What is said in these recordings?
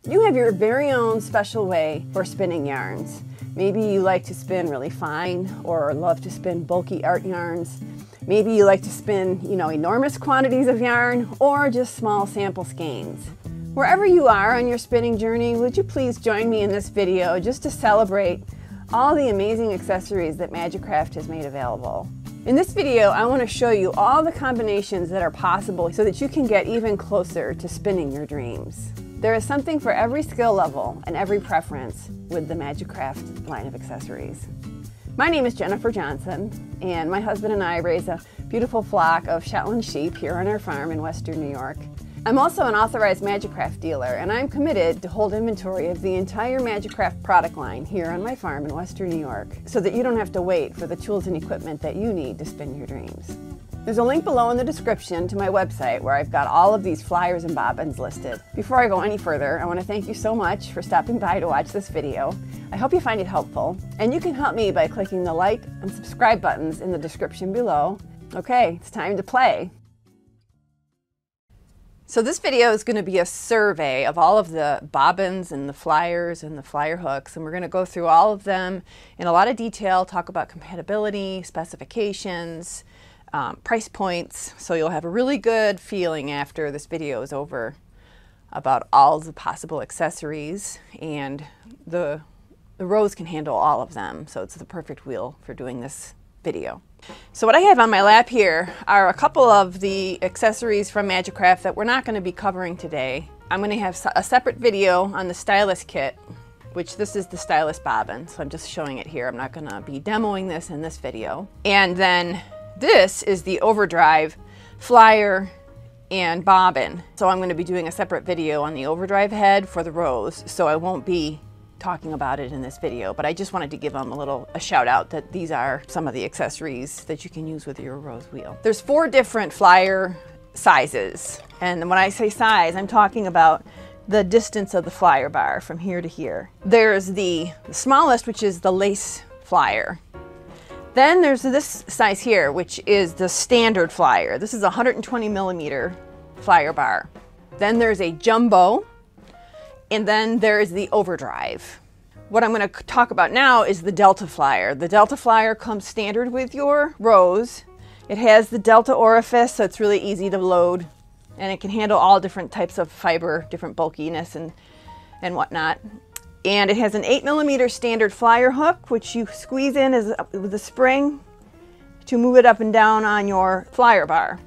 You have your very own special way for spinning yarns. Maybe you like to spin really fine or love to spin bulky art yarns. Maybe you like to spin, enormous quantities of yarn or just small sample skeins. Wherever you are on your spinning journey, would you please join me in this video just to celebrate all the amazing accessories that Majacraft has made available. In this video, I want to show you all the combinations that are possible so that you can get even closer to spinning your dreams. There is something for every skill level and every preference with the Majacraft line of accessories. My name is Jennifer Johnson, and my husband and I raise a beautiful flock of Shetland sheep here on our farm in western New York. I'm also an authorized Majacraft dealer, and I'm committed to hold inventory of the entire Majacraft product line here on my farm in western New York, so that you don't have to wait for the tools and equipment that you need to spin your dreams. There's a link below in the description to my website where I've got all of these flyers and bobbins listed. Before I go any further, I want to thank you so much for stopping by to watch this video. I hope you find it helpful, and you can help me by clicking the like and subscribe buttons in the description below. Okay, it's time to play. So this video is going to be a survey of all of the bobbins and the flyers and the flyer hooks, and we're going to go through all of them in a lot of detail, talk about compatibility, specifications, price points, so you'll have a really good feeling after this video is over about all the possible accessories, and the Rose can handle all of them, so it's the perfect wheel for doing this video. So what I have on my lap here are a couple of the accessories from Majacraft that we're not going to be covering today. I'm going to have a separate video on the stylus kit, which this is the stylus bobbin, so I'm just showing it here. I'm not going to be demoing this in this video. And then this is the overdrive flyer and bobbin. So I'm going to be doing a separate video on the overdrive head for the Rose, so I won't be talking about it in this video, but I just wanted to give them a shout out that these are some of the accessories that you can use with your Rose wheel. There's 4 different flyer sizes, and when I say size, I'm talking about the distance of the flyer bar from here to here. There's the smallest, which is the lace flyer. Then there's this size here, which is the standard flyer. This is a 120 millimeter flyer bar. Then there's a jumbo, and then there's the overdrive. What I'm going to talk about now is the Delta flyer. The Delta flyer comes standard with your Rose. It has the Delta orifice, so it's really easy to load, and it can handle all different types of fiber, different bulkiness and whatnot. And it has an 8 millimeter standard flyer hook, which you squeeze in with a spring to move it up and down on your flyer bar.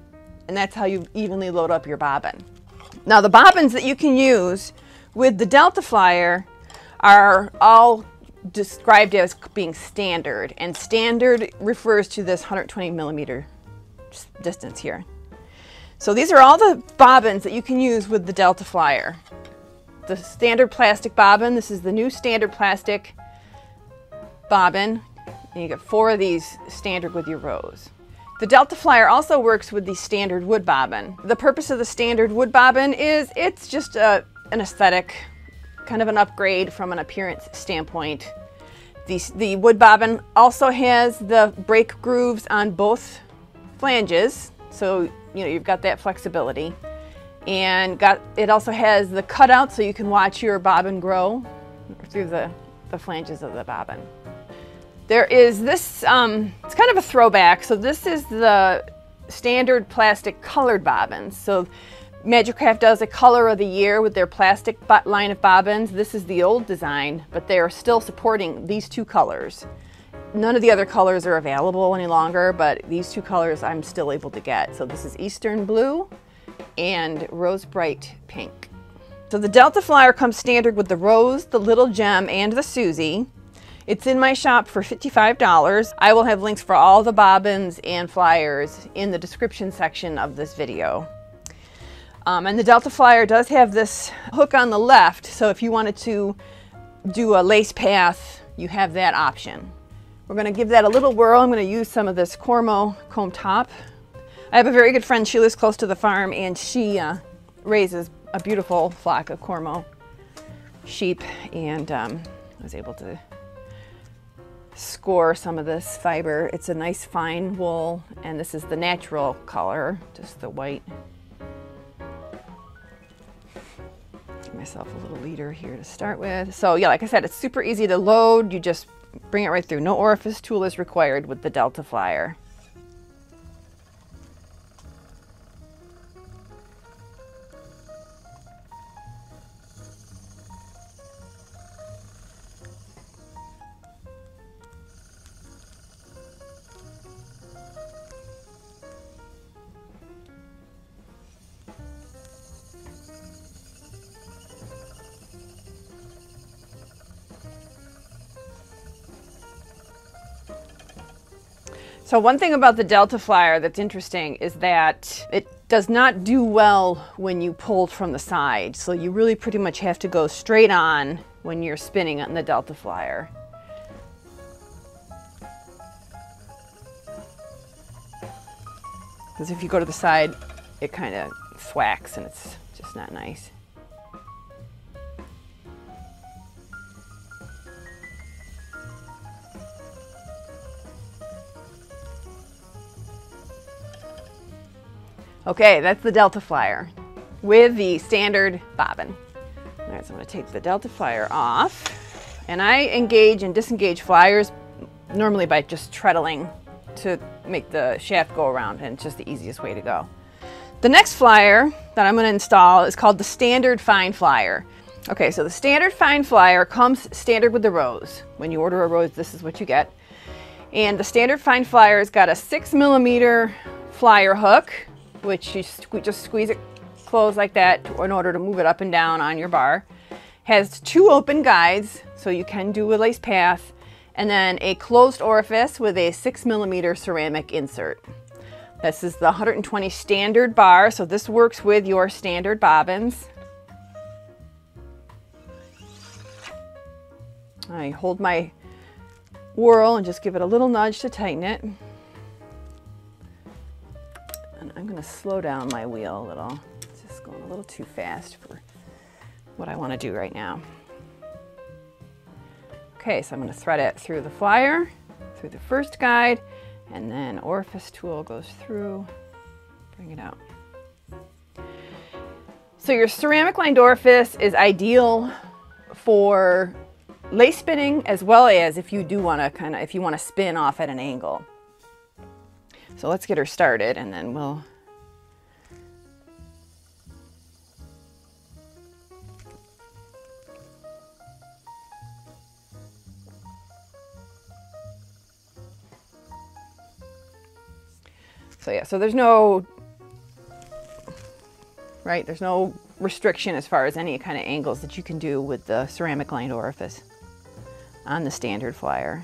And that's how you evenly load up your bobbin. Now the bobbins that you can use with the Delta flyer are all described as being standard, and standard refers to this 120 millimeter distance here. So these are all the bobbins that you can use with the Delta flyer. The standard plastic bobbin, this is the new standard plastic bobbin, and you get 4 of these standard with your Rose. The Delta flyer also works with the standard wood bobbin. The purpose of the standard wood bobbin is it's just an aesthetic, kind of an upgrade from an appearance standpoint. The wood bobbin also has the break grooves on both flanges, so you've got that flexibility. And it also has the cutout, so you can watch your bobbin grow through the flanges of the bobbin. There is this, it's kind of a throwback, so this is the standard plastic colored bobbins. So Majacraft does a color of the year with their plastic line of bobbins. This is the old design, but they are still supporting these 2 colors. None of the other colors are available any longer, but these 2 colors I'm still able to get. So this is Eastern Blue and Rose Bright Pink. So the Delta flyer comes standard with the Rose, the Little Gem, and the Susie. It's in my shop for $55. I will have links for all the bobbins and flyers in the description section of this video. And the Delta flyer does have this hook on the left, so if you wanted to do a lace path, you have that option. We're going to give that a little whirl. I'm going to use some of this Cormo comb top. I have a very good friend, she lives close to the farm, and she raises a beautiful flock of Cormo sheep, and I was able to score some of this fiber. It's a nice fine wool, and this is the natural color, just the white. Get my myself a little leader here to start with. So yeah, like I said, it's super easy to load. You just bring it right through. No orifice tool is required with the Delta Flyer. So one thing about the Delta Flyer that's interesting is that it does not do well when you pull from the side. So you really pretty much have to go straight on when you're spinning on the Delta Flyer. Because if you go to the side, it kind of thwacks and it's just not nice. Okay, that's the Delta Flyer with the standard bobbin. All right, so I'm going to take the Delta Flyer off, and I engage and disengage flyers normally by just treadling to make the shaft go around, and it's just the easiest way to go. The next flyer that I'm going to install is called the Standard Fine Flyer. Okay, so the Standard Fine Flyer comes standard with the Rose. When you order a Rose, this is what you get. And the Standard Fine Flyer's got a 6mm flyer hook, which you just squeeze it closed like that in order to move it up and down on your bar. Has 2 open guides, so you can do a lace path, and then a closed orifice with a 6mm ceramic insert. This is the 120 standard bar, so this works with your standard bobbins. I hold my whirl and just give it a little nudge to tighten it. And I'm going to slow down my wheel a little. It's just going a little too fast for what I want to do right now. Okay, so I'm going to thread it through the flyer, through the first guide, and then orifice tool goes through, bring it out. So your ceramic lined orifice is ideal for lace spinning, as well as if you do want to if you want to spin off at an angle. So let's get her started, and then we'll so there's no there's no restriction as far as any kind of angles that you can do with the ceramic lined orifice on the standard flyer.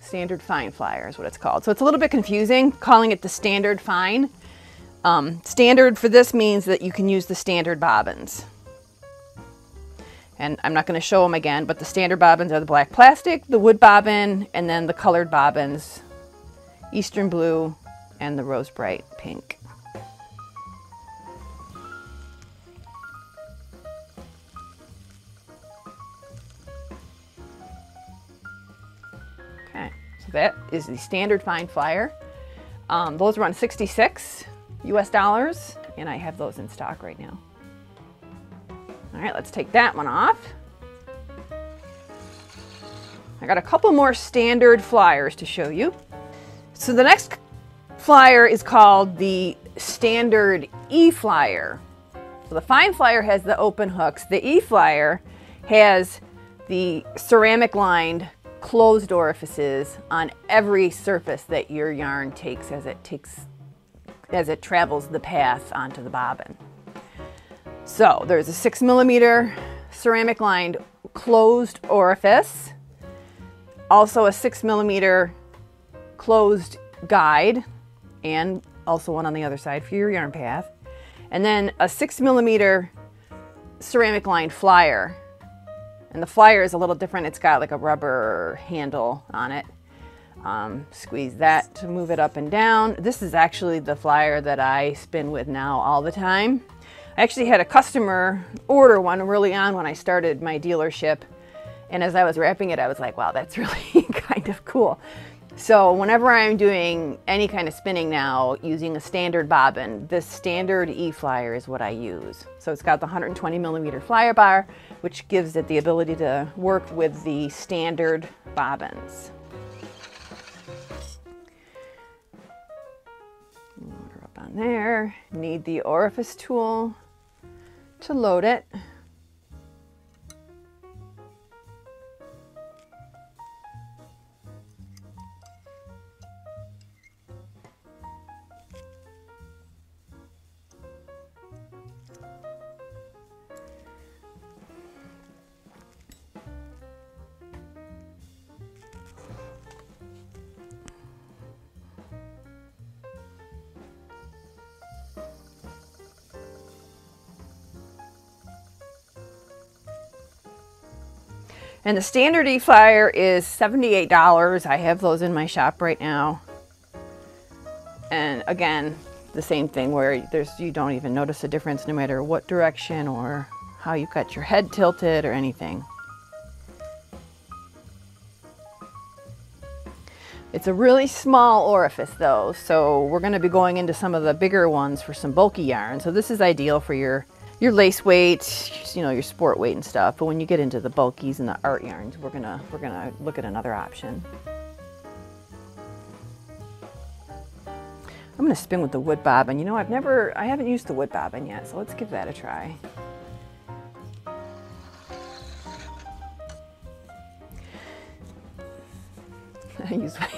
Standard Fine Flyer is what it's called. So it's a little bit confusing calling it the Standard Fine. Standard for this means that you can use the standard bobbins. And I'm not going to show them again, but the standard bobbins are the black plastic, the wood bobbin, and then the colored bobbins, Eastern Blue and the Rose Bright Pink. That is the Standard Fine Flyer. Those run $66 US, and I have those in stock right now. All right, let's take that one off. I got a couple more standard flyers to show you. So the next flyer is called the Standard E-Flyer. So the Fine Flyer has the open hooks. The E-Flyer has the ceramic lined closed orifices on every surface that your yarn takes as it travels the path onto the bobbin. So there's a 6mm ceramic lined closed orifice, also a 6mm closed guide, and also one on the other side for your yarn path, and then a 6mm ceramic lined flyer. And the flyer is a little different. It's got like a rubber handle on it. Squeeze that to move it up and down. This is actually the flyer that I spin with now all the time. I actually had a customer order one early on when I started my dealership. And as I was wrapping it, I was like, wow, that's really kind of cool. So whenever I'm doing any kind of spinning now using a standard bobbin, this standard E-flyer is what I use. So it's got the 120 millimeter flyer bar, which gives it the ability to work with the standard bobbins. Load her up on there. Need the orifice tool to load it. And the standard E-flyer is $78. I have those in my shop right now. And again, the same thing where you don't even notice a difference no matter what direction or how you've got your head tilted or anything. It's a really small orifice though, so we're going to be going into some of the bigger ones for some bulky yarn. So this is ideal for your lace weight, you know, your sport weight and stuff. But when you get into the bulkies and the art yarns, we're gonna look at another option. I'm gonna spin with the wood bobbin. You know, I haven't used the wood bobbin yet, so let's give that a try. I use my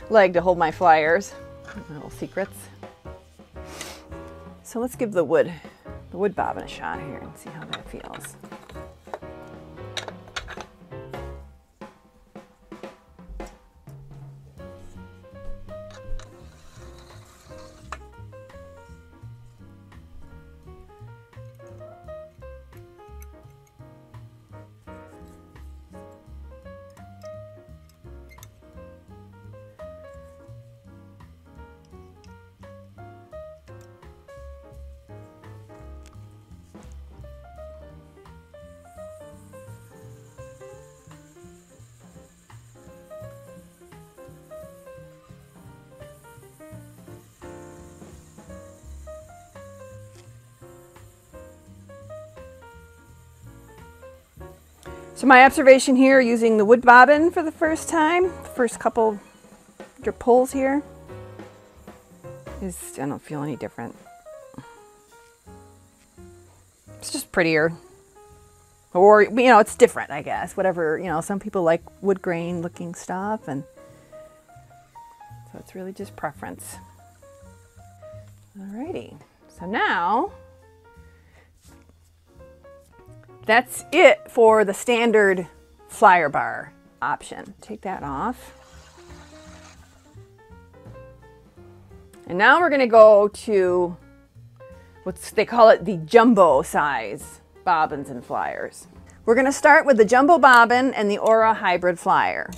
leg to hold my flyers. Little secrets. So let's give the wood bobbin a shot here and see how that feels. So my observation here using the wood bobbin for the first time, the first couple pulls here, is I don't feel any different. It's just prettier. Or, you know, it's different, I guess. Whatever, you know, some people like wood grain looking stuff, and so it's really just preference. Alrighty, so now that's it for the standard flyer bar option. Take that off. And now we're gonna go to they call it the jumbo size bobbins and flyers. We're gonna start with the jumbo bobbin and the Aura hybrid flyer.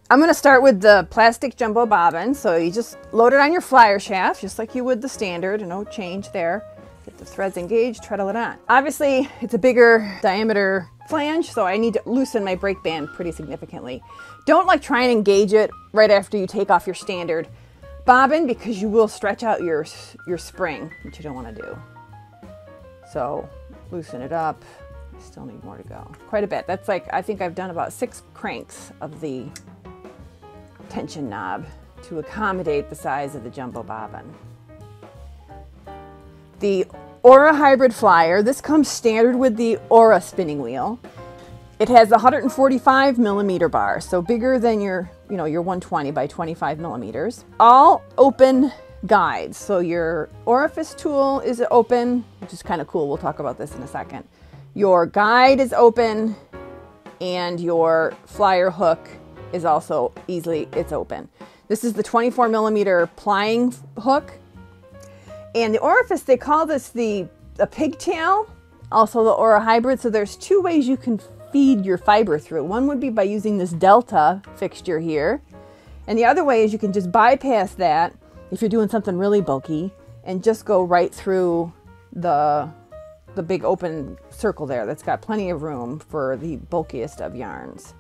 I'm gonna start with the plastic jumbo bobbin. So you just load it on your flyer shaft, just like you would the standard, no change there. Get the threads engaged, treadle it on. Obviously, it's a bigger diameter flange, so I need to loosen my brake band pretty significantly. Don't try and engage it right after you take off your standard bobbin, because you will stretch out your spring, which you don't want to do. So loosen it up. I still need more to go. Quite a bit. That's I think I've done about 6 cranks of the tension knob to accommodate the size of the jumbo bobbin. The Aura hybrid flyer, this comes standard with the Aura spinning wheel. It has a 145 millimeter bar, so bigger than your 120 by 25 millimeters. All open guides, so your orifice tool is open, which is kind of cool. We'll talk about this in a second. Your guide is open, and your flyer hook is also it's open. This is the 24 millimeter plying hook. And the orifice, they call this a pigtail, also the Aura hybrid. So there's 2 ways you can feed your fiber through. One would be by using this delta fixture here. And the other way is you can just bypass that if you're doing something really bulky and just go right through the big open circle there that's got plenty of room for the bulkiest of yarns.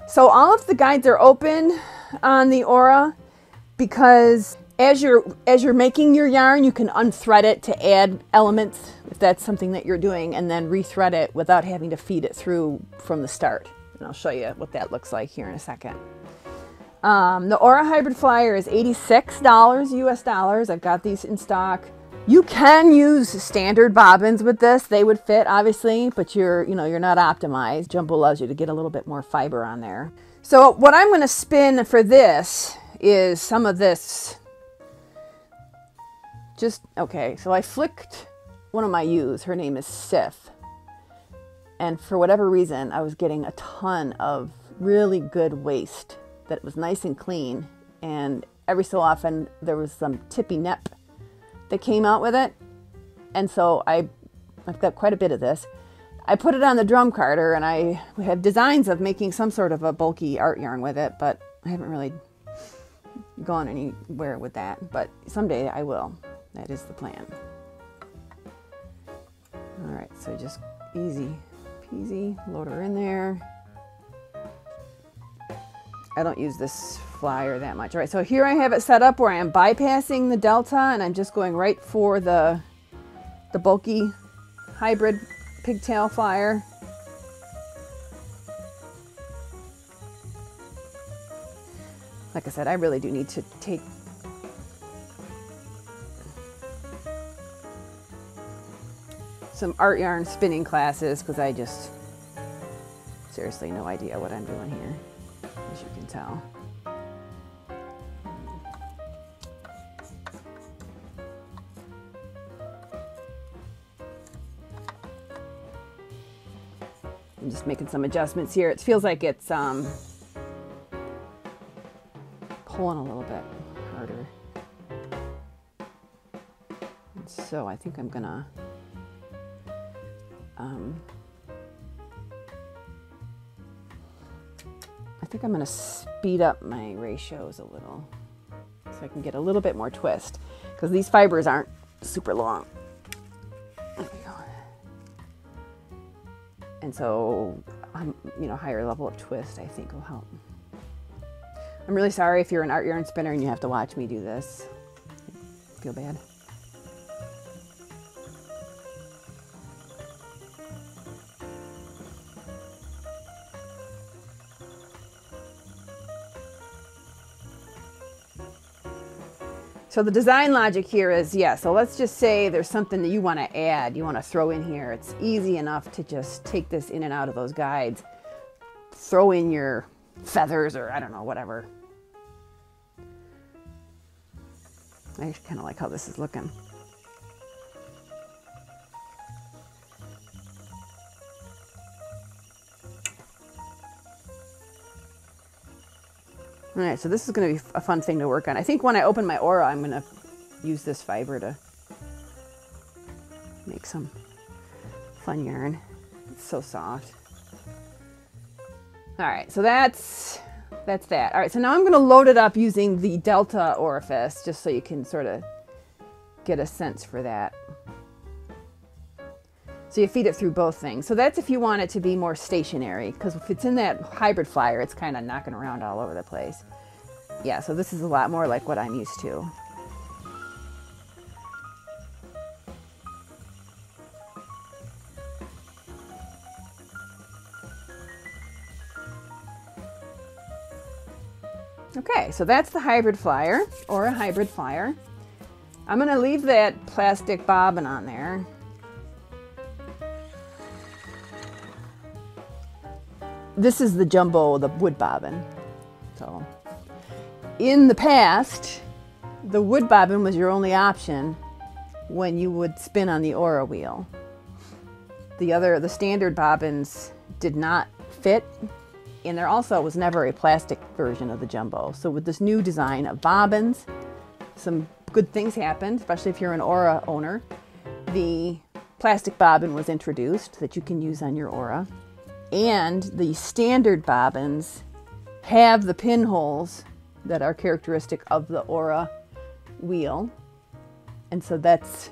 So all of the guides are open on the Aura because as you're making your yarn, you can unthread it to add elements if that's something that you're doing, and then rethread it without having to feed it through from the start. And I'll show you what that looks like here in a second. The Aura Hybrid Flyer is $86 US dollars. I've got these in stock. You can use standard bobbins with this. They would fit, obviously, but you're not optimized. Jumbo allows you to get a little bit more fiber on there. So what I'm going to spin for this is some of this. Okay, so I flicked one of my ewes. Her name is Sif. And for whatever reason, I was getting a ton of really good waste that was nice and clean. And every so often, there was some tippy nep that came out with it. And so I've got quite a bit of this. I put it on the drum carder, and I have designs of making some sort of a bulky art yarn with it, but I haven't really gone anywhere with that. But someday I will. That is the plan. All right, so just easy peasy, load her in there. I don't use this flyer that much. All right, so here I have it set up where I am bypassing the delta, and I'm just going right for the bulky hybrid pigtail flyer. Like I said, I really do need to take some art yarn spinning classes because I just seriously no idea what I'm doing here, as you can tell. I'm just making some adjustments here. It feels like it's pulling a little bit harder. And so I think I'm gonna speed up my ratios a little so I can get a little bit more twist because these fibers aren't super long. There we go. And so, higher level of twist I think will help. I'm really sorry if you're an art yarn spinner and you have to watch me do this. I feel bad. So the design logic here is, so let's just say there's something that you want to add, you want to throw in here. It's easy enough to just take this in and out of those guides, throw in your feathers or I don't know, whatever. I actually kind of like how this is looking. All right, so this is going to be a fun thing to work on. I think when I open my Aura, I'm going to use this fiber to make some fun yarn. It's so soft. All right, so that's that. All right, so now I'm going to load it up using the Delta orifice, just so you can sort of get a sense for that. So you feed it through both things. So that's if you want it to be more stationary, because if it's in that hybrid flyer, it's kind of knocking around all over the place. Yeah, so this is a lot more like what I'm used to. Okay, so that's the hybrid flyer, or a hybrid flyer. I'm going to leave that plastic bobbin on there. This is the jumbo, the wood bobbin. So, in the past, the wood bobbin was your only option when you would spin on the Aura wheel. The standard bobbins did not fit, and there also was never a plastic version of the jumbo. So with this new design of bobbins, some good things happened, especially if you're an Aura owner. The plastic bobbin was introduced that you can use on your Aura. And the standard bobbins have the pinholes that are characteristic of the Aura wheel. And so that's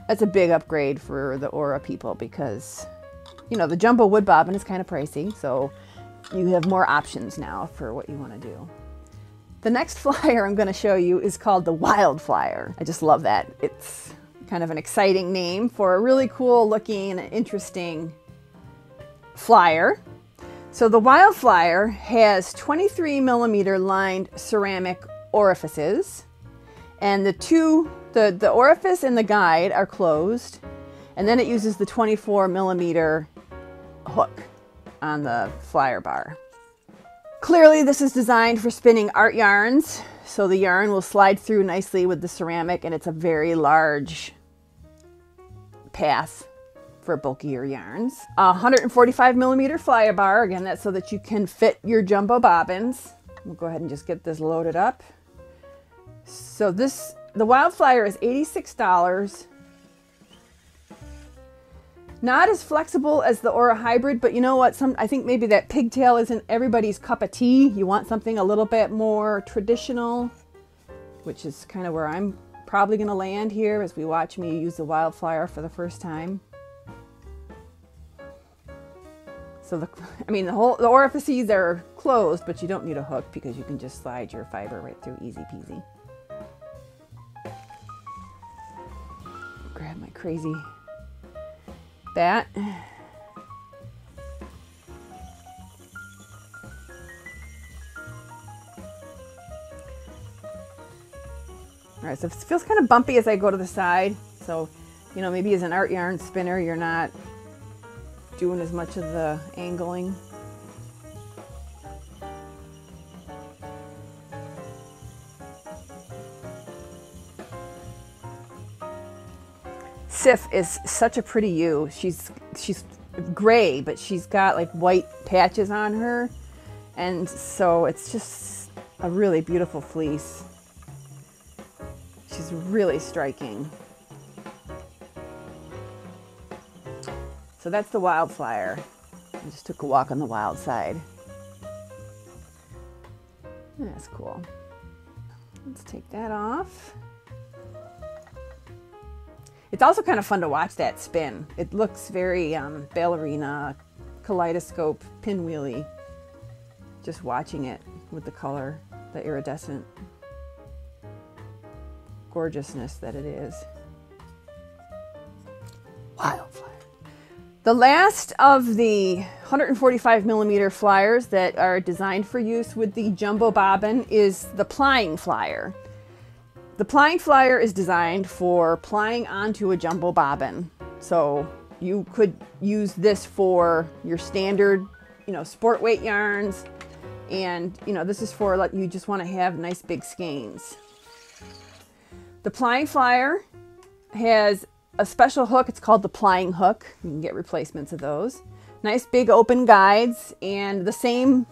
a big upgrade for the Aura people because, the jumbo wood bobbin is kind of pricey. So you have more options now for what you want to do. The next flyer I'm going to show you is called the Wild Flyer. I just love that. It's kind of an exciting name for a really cool looking and interesting flyer. So the Wild Flyer has 23 millimeter lined ceramic orifices, and the orifice and the guide are closed, and then it uses the 24 millimeter hook on the flyer bar. Clearly this is designed for spinning art yarns, so the yarn will slide through nicely with the ceramic, and it's a very large path for bulkier yarns. 145 millimeter flyer bar, again that's so that you can fit your jumbo bobbins. We'll go ahead and just get this loaded up. So the Wild Flyer is $86. Not as flexible as the Aura Hybrid, but you know what? I think maybe that pigtail isn't everybody's cup of tea. You want something a little bit more traditional, which is kind of where I'm probably going to land here as we watch me use the Wild Flyer for the first time. So the orifices are closed, but you don't need a hook because you can just slide your fiber right through, easy peasy. Grab my crazy bat. All right, so it feels kind of bumpy as I go to the side. So, you know, maybe as an art yarn spinner, you're not doing as much of the angling. Sif is such a pretty ewe. She's gray, but she's got like white patches on her, and so it's just a really beautiful fleece. She's really striking. So that's the Wild Flyer. I just took a walk on the wild side. That's cool. Let's take that off. It's also kind of fun to watch that spin. It looks very ballerina, kaleidoscope, pinwheely. Just watching it with the color, the iridescent gorgeousness that it is. Wild Flyer. The last of the 145 millimeter flyers that are designed for use with the jumbo bobbin is the Plying Flyer. The Plying Flyer is designed for plying onto a jumbo bobbin. So you could use this for your standard, you know, sport weight yarns. And, you know, this is for like you just want to have nice big skeins. The Plying Flyer has a special hook. It's called the Plying Hook. You can get replacements of those. Nice big open guides and the same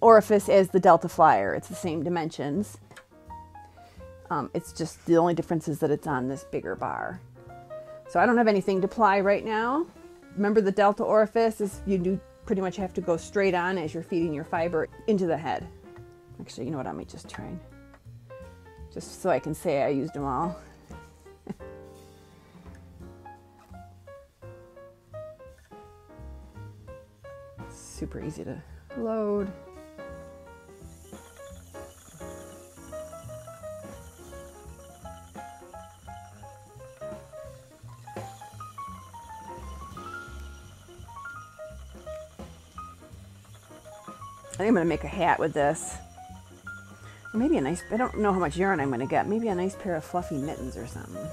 orifice as the Delta Flyer. It's the same dimensions. It's just the only difference is that it's on this bigger bar. So I don't have anything to ply right now. Remember the Delta orifice is you do pretty much have to go straight on as you're feeding your fiber into the head. Actually, you know what? I might just try and just so I can say I used them all. Super easy to load. I think I'm going to make a hat with this. Or maybe a nice, I don't know how much yarn I'm going to get. Maybe a nice pair of fluffy mittens or something.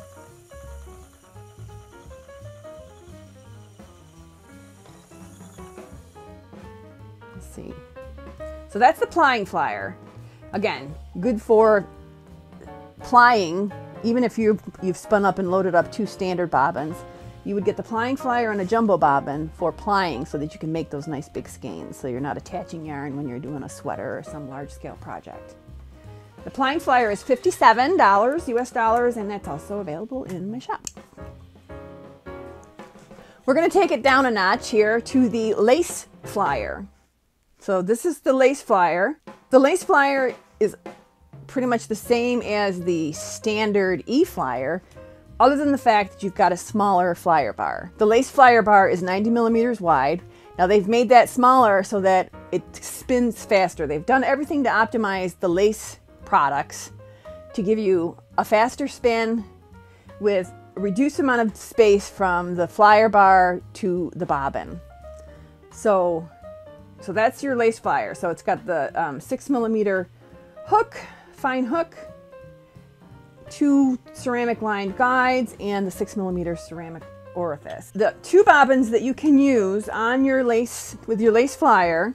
Let's see. So that's the Plying Flyer. Again, good for plying, even if you've spun up and loaded up 2 standard bobbins. You would get the Plying Flyer and a jumbo bobbin for plying so that you can make those nice big skeins so you're not attaching yarn when you're doing a sweater or some large scale project. The Plying Flyer is $57 US dollars, and that's also available in my shop. We're going to take it down a notch here to the Lace Flyer. So this is the Lace Flyer. The Lace Flyer is pretty much the same as the standard E-Flyer, other than the fact that you've got a smaller flyer bar. The Lace Flyer bar is 90 millimeters wide, Now they've made that smaller so that it spins faster. They've done everything to optimize the lace products to give you a faster spin with a reduced amount of space from the flyer bar to the bobbin. So that's your lace flyer. So it's got the 6mm hook, fine hook, 2 ceramic lined guides, and the 6mm ceramic orifice. The 2 bobbins that you can use on your lace with your lace flyer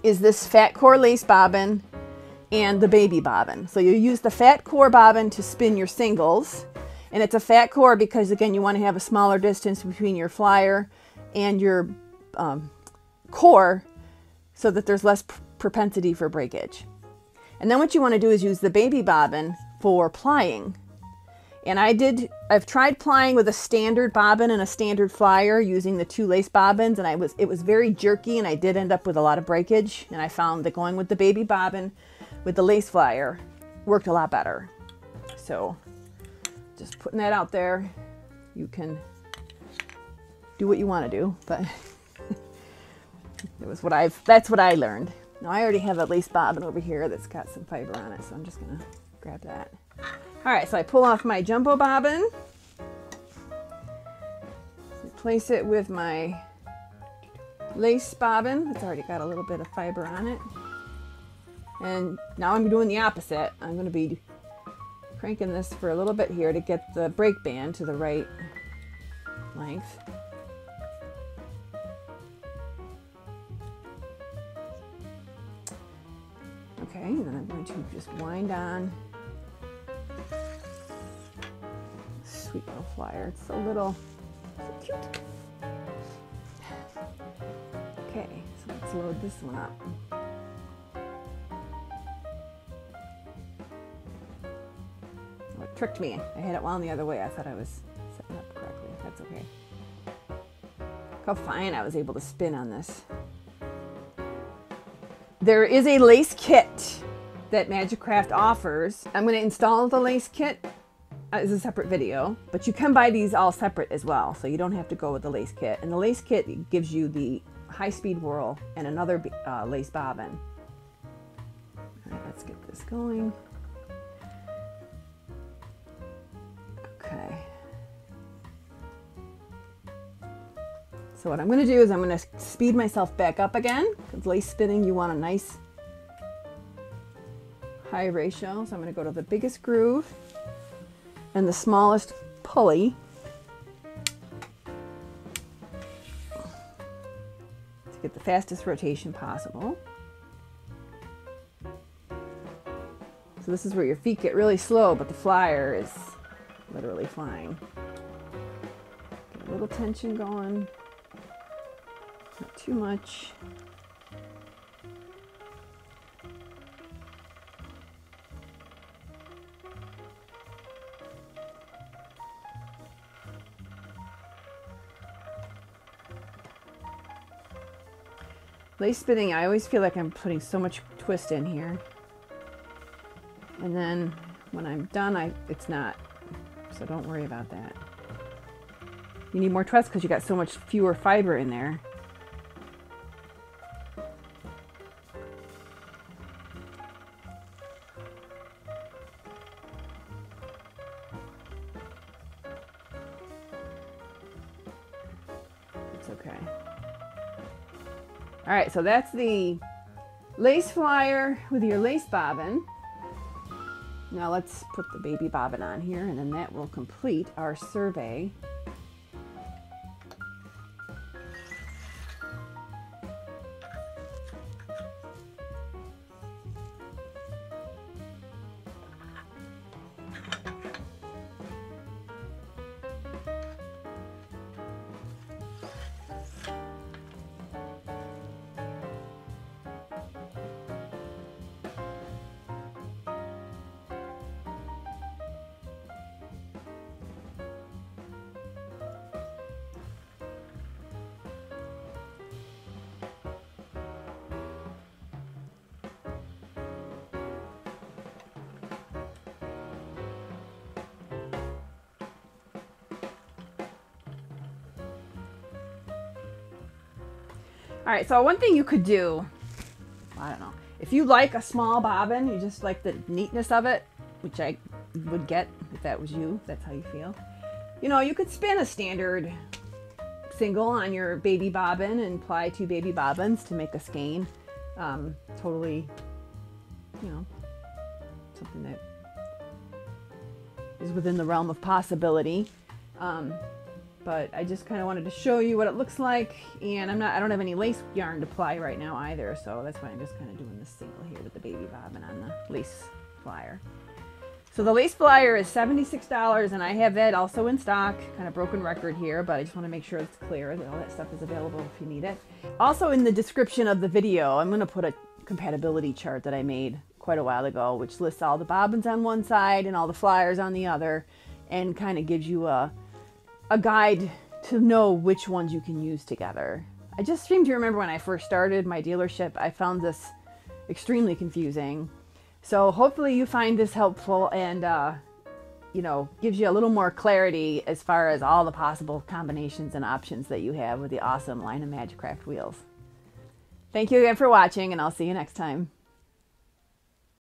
is this fat core lace bobbin and the baby bobbin. So you use the fat core bobbin to spin your singles, and it's a fat core because again you want to have a smaller distance between your flyer and your core so that there's less propensity for breakage. And then what you want to do is use the baby bobbin for plying. And I've tried plying with a standard bobbin and a standard flyer using the 2 lace bobbins, and it was very jerky, and I did end up with a lot of breakage. And I found that going with the baby bobbin with the lace flyer worked a lot better. So just putting that out there. You can do what you want to do, but that's what I learned. Now I already have a lace bobbin over here that's got some fiber on it, so I'm just gonna grab that. All right, so I pull off my jumbo bobbin, place it with my lace bobbin. It's already got a little bit of fiber on it. And now I'm doing the opposite. I'm going to be cranking this for a little bit here to get the break band to the right length. Okay, and then I'm going to just wind on. Sweet little flyer. It's so little, so cute. Okay, so let's load this one up. Oh, it tricked me. I had it wound the other way. I thought I was setting up correctly. That's okay. Look how fine I was able to spin on this. There is a lace kit that Majacraft offers. I'm going to install the lace kit as a separate video, but you can buy these all separate as well, so you don't have to go with the lace kit. And the lace kit gives you the high-speed whirl and another lace bobbin. All right, let's get this going. Okay. So what I'm going to do is I'm going to speed myself back up again, because lace spinning you want a nice high ratio. So I'm going to go to the biggest groove and the smallest pulley to get the fastest rotation possible. So this is where your feet get really slow, but the flyer is literally flying. Get a little tension going, not too much. Lace spinning, I always feel like I'm putting so much twist in here. And then when I'm done, it's not. So don't worry about that. You need more twist because you got so much fewer fiber in there. It's okay. All right, so that's the lace flyer with your lace bobbin. Now let's put the baby bobbin on here, and then that will complete our survey. All right, so one thing you could do, I don't know, if you like a small bobbin, you just like the neatness of it, which I would get if that was you, if that's how you feel. You know, you could spin a standard single on your baby bobbin and ply 2 baby bobbins to make a skein. Totally, you know, something that is within the realm of possibility. But I just kind of wanted to show you what it looks like, and I don't have any lace yarn to ply right now either, so that's why I'm just kind of doing this single here with the baby bobbin on the lace flyer. So the lace flyer is $76, and I have that also in stock. Kind of broken record here, but I just want to make sure it's clear that all that stuff is available if you need it. Also in the description of the video, I'm going to put a compatibility chart that I made quite a while ago, which lists all the bobbins on one side and all the flyers on the other, and kind of gives you a guide to know which ones you can use together. I just seem to remember when I first started my dealership, I found this extremely confusing. So hopefully you find this helpful and, you know, gives you a little more clarity as far as all the possible combinations and options that you have with the awesome line of Majacraft wheels. Thank you again for watching, and I'll see you next time.